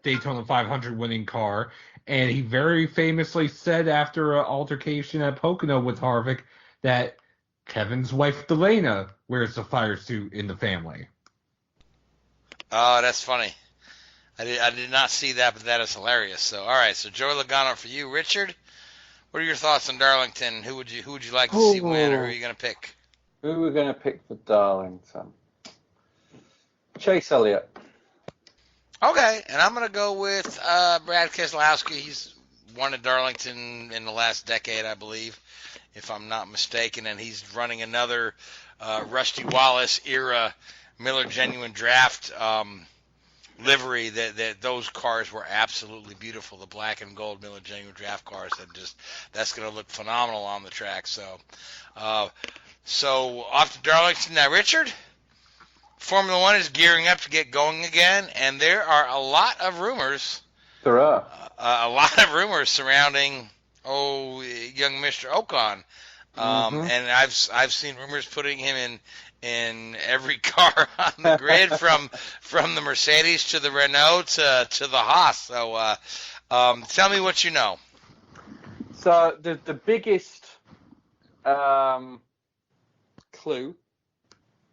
Daytona 500 winning car, and he very famously said after an altercation at Pocono with Harvick that Kevin's wife Delana wears the fire suit in the family. Oh, that's funny. I did not see that, but that is hilarious. So, all right. So, Joey Logano for you, Richard. What are your thoughts on Darlington? Who would you like to see win, or who are you going to pick? Who are we going to pick for Darlington? Chase Elliott. Okay, and I'm going to go with Brad Keselowski. He's won at Darlington in the last decade, I believe, if I'm not mistaken, and he's running another Rusty Wallace era Miller Genuine Draft livery, that those cars were absolutely beautiful. The black and gold Miller Genuine Draft cars, that's going to look phenomenal on the track. So off to Darlington now, Richard. Formula One is gearing up to get going again, and there are a lot of rumors. There are. A lot of rumors surrounding young Mr. Ocon, and I've seen rumors putting him in every car on the grid, from the Mercedes to the Renault to the Haas. So tell me what you know. So the biggest clue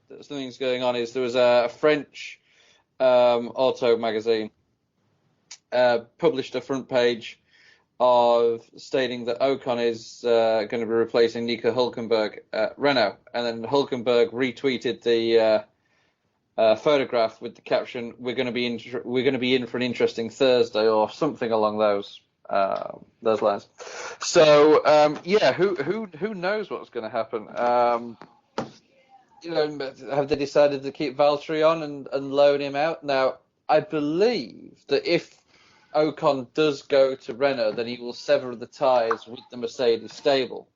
that something's going on is there was a French auto magazine published a front page of stating that Ocon is going to be replacing Nico Hülkenberg at Renault, and then Hülkenberg retweeted the photograph with the caption, "We're going to be in for an interesting Thursday," or something along those lines. So who knows what's going to happen? Have they decided to keep Valtteri on and loan him out? Now, I believe that if Ocon does go to Renault, then he will sever the ties with the Mercedes stable.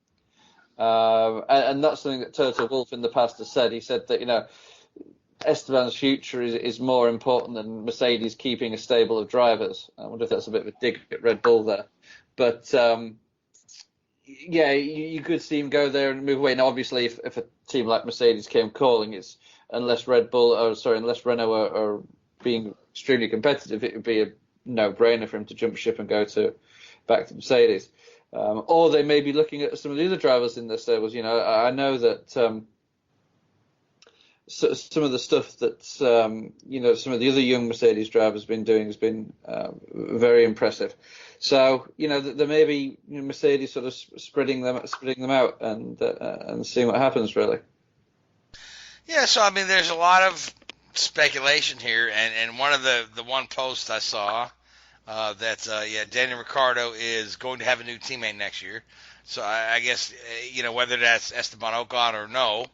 And that's something that Toto Wolff in the past has said. He said that, Esteban's future is more important than Mercedes keeping a stable of drivers. I wonder if that's a bit of a dig at Red Bull there. But, you could see him go there and move away. Now, obviously, if a team like Mercedes came calling, unless Renault are being extremely competitive, it would be a no-brainer for him to jump ship and go back to Mercedes. Or they may be looking at some of the other drivers in their stables. I know that some of the stuff that some of the other young Mercedes drivers have been doing has been very impressive. So there may be Mercedes sort of spreading them out and seeing what happens, really. Yeah, so there's a lot of speculation here, and one of the one post I saw that Daniel Ricciardo is going to have a new teammate next year. So I guess whether that's Esteban Ocon or no,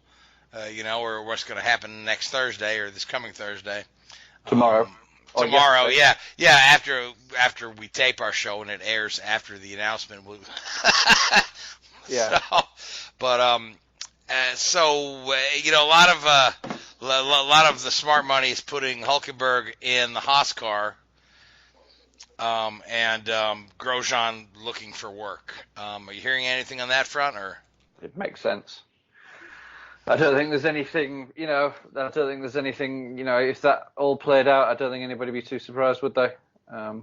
or what's going to happen next Thursday or this coming Thursday. Tomorrow. Yeah. After we tape our show and it airs after the announcement. Yeah. A lot of the smart money is putting Hülkenberg in the Haas car, and Grosjean looking for work. Are you hearing anything on that front, or? It makes sense. I don't think there's anything, if that all played out, I don't think anybody would be too surprised, would they? I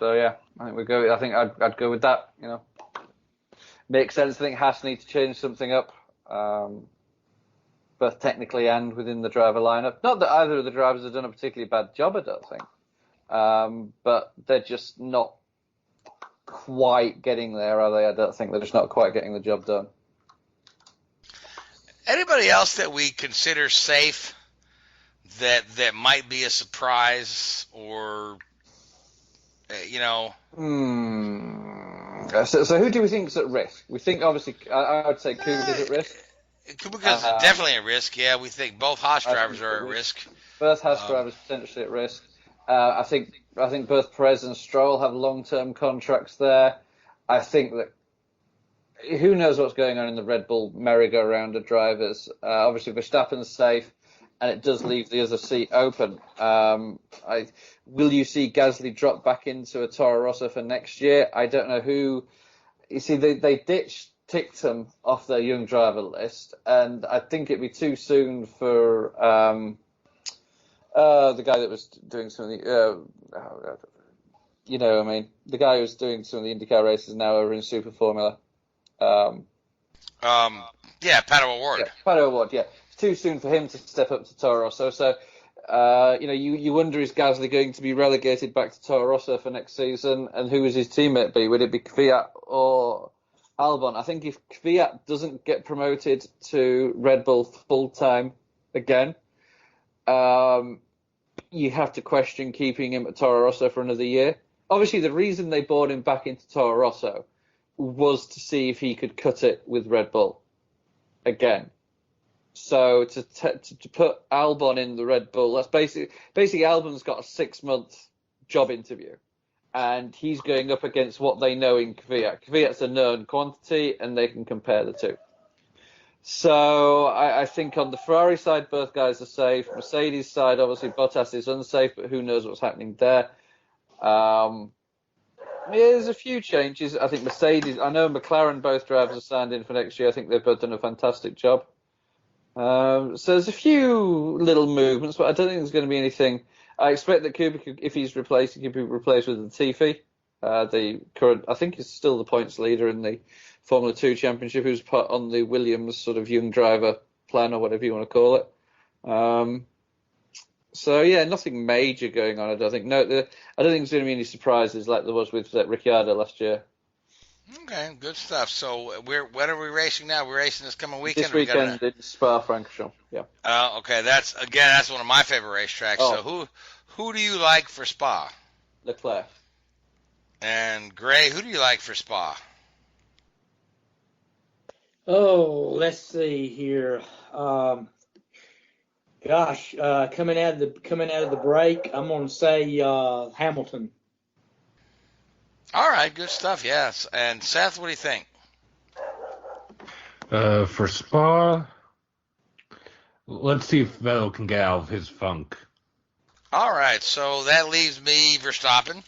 think I'd go with that, Makes sense. I think Haas need to change something up, both technically and within the driver lineup. Not that either of the drivers have done a particularly bad job, I don't think. But they're just not quite getting there, are they? I don't think they're just not quite getting the job done. Anybody else that we consider safe that might be a surprise, or So who do we think is at risk? We think obviously I would say Kubica's at risk. Kubica's definitely at risk. Yeah, we think both Haas drivers are at risk. Both Haas drivers potentially at risk. I think both Perez and Stroll have long-term contracts there. I think that who knows what's going on in the Red Bull merry-go-round of drivers. Obviously, Verstappen's safe, and it does leave the other seat open. Will you see Gasly drop back into a Toro Rosso for next year? I don't know who. You see, they ditched Tictum off their young driver list, and I think it'd be too soon for the guy that was doing some of the. The guy who was doing some of the IndyCar races now over in Super Formula. Pato O'Ward. Yeah, Pato O'Ward, yeah. It's too soon for him to step up to Toro Rosso. So, you wonder, is Gasly going to be relegated back to Toro Rosso for next season? And who is his teammate be? Would it be Kvyat or Albon? I think if Kvyat doesn't get promoted to Red Bull full-time again, you have to question keeping him at Toro Rosso for another year. Obviously, the reason they brought him back into Toro Rosso was to see if he could cut it with Red Bull again. So to put Albon in the Red Bull, that's basically Albon's got a 6-month job interview, and he's going up against what they know in Kvyat. Kvyat's a known quantity, and they can compare the two. So I think on the Ferrari side, both guys are safe. Mercedes side, obviously Bottas is unsafe, but who knows what's happening there. There's a few changes. I think Mercedes, I know McLaren, both drivers are signed in for next year. I think they've both done a fantastic job. So there's a few little movements, but I don't think there's going to be anything. I expect that Kubica, if he's replaced, he could be replaced with Latifi, the current, I think he's still the points leader in the Formula 2 Championship, who's put on the Williams sort of young driver plan, or whatever you want to call it. So yeah, nothing major going on. I don't think. No, I don't think there's going to be any surprises like there was with Ricciardo last year. Okay, good stuff. So when are we racing now? We're racing this coming weekend. This weekend in Spa-Francorchamps. Yeah. Okay, that's one of my favorite racetracks. Oh. So who do you like for Spa? Leclerc. And Gray, who do you like for Spa? Oh, let's see here. Coming out of the break, I'm going to say Hamilton. All right, good stuff. Yes. And Seth, what do you think? For Spa, let's see if Vettel can get out of his funk. All right, so that leaves me Verstappen.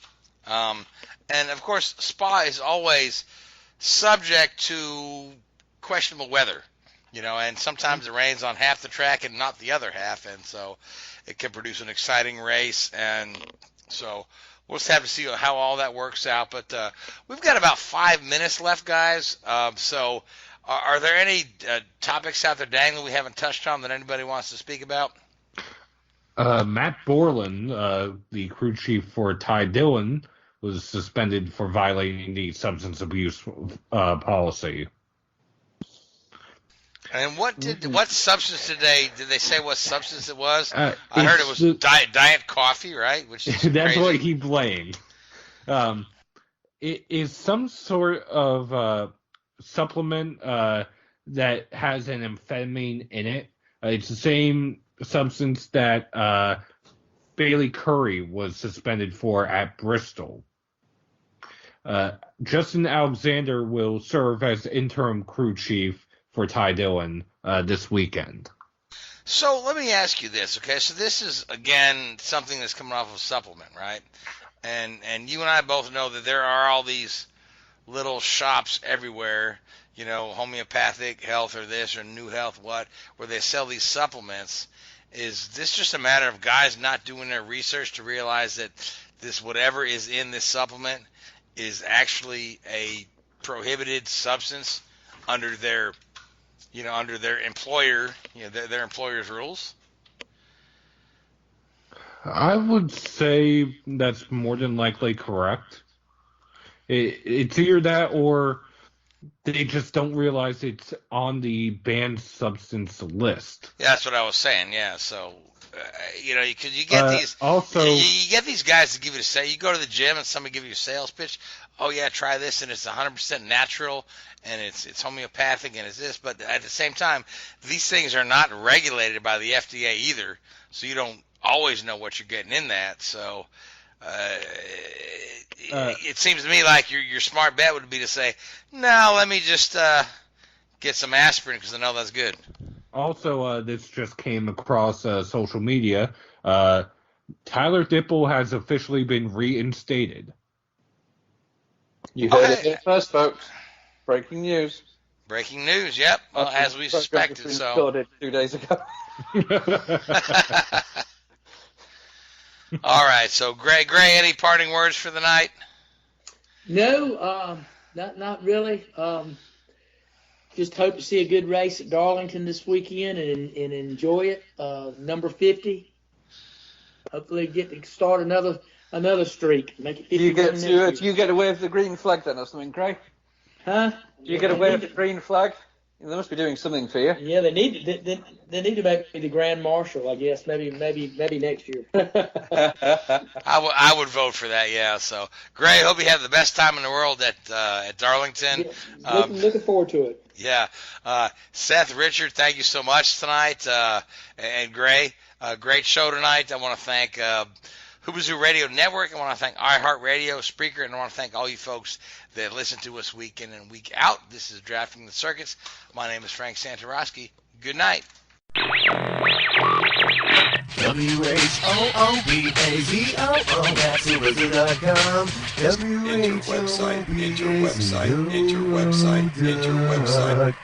And of course, Spa is always subject to questionable weather, and sometimes it rains on half the track and not the other half, and so it can produce an exciting race. And so we'll just have to see how all that works out. But we've got about 5 minutes left, guys. So are there any topics out there, Dang, that we haven't touched on that anybody wants to speak about? Matt Borland, the crew chief for Ty Dillon, was suspended for violating the substance abuse policy. And what substance did they say what substance it was? I heard it was diet coffee, right? Which is that's crazy. what he blamed. It is some sort of supplement that has an amphetamine in it. It's the same substance that Bailey Curry was suspended for at Bristol. Justin Alexander will serve as interim crew chief for Ty Dillon this weekend. So let me ask you this, okay? So this is, again, something that's coming off of a supplement, right? And you and I both know that there are all these little shops everywhere, homeopathic health or this or new health, where they sell these supplements. Is this just a matter of guys not doing their research to realize that this whatever is in this supplement is actually a prohibited substance under their employer, their employer's rules? I would say that's more than likely correct. It's either that or they just don't realize it's on the banned substance list. Yeah, that's what I was saying. Yeah, so because you get these also you get these guys to give you a say. You go to the gym and somebody give you a sales pitch. Oh yeah, try this, and it's 100% natural, and it's homeopathic, and it's this. But at the same time, these things are not regulated by the FDA either, so you don't always know what you're getting in that. So it seems to me like your smart bet would be to say, no, let me just get some aspirin because I know that's good. Also, this just came across social media. Tyler Dippel has officially been reinstated. You heard it here first, folks. Breaking news. Breaking news, yep. Well, as we suspected. So recorded 2 days ago. All right. So, Gray, any parting words for the night? No, not really. Just hope to see a good race at Darlington this weekend and enjoy it. Number 50. Hopefully get to start another streak. Make it 50. Do you get to wave the green flag then or something, Craig? Huh? Do you get to wave the green flag They must be doing something for you. Yeah, they need to make me the Grand Marshal, I guess. Maybe next year. I would vote for that. Yeah. So, Gray, hope you have the best time in the world at Darlington. Looking forward to it. Yeah. Seth, Richard, thank you so much tonight. And Gray, great show tonight. I want to thank Hoobazoo Radio Network. I want to thank iHeartRadio, Spreaker, and I want to thank all you folks that listen to us week in and week out. This is Drafting the Circuits. My name is Frank Santoroski. Good night. WHOOBAZOO, that's Hoobazoo.com. Enter website, enter website, enter website, enter website.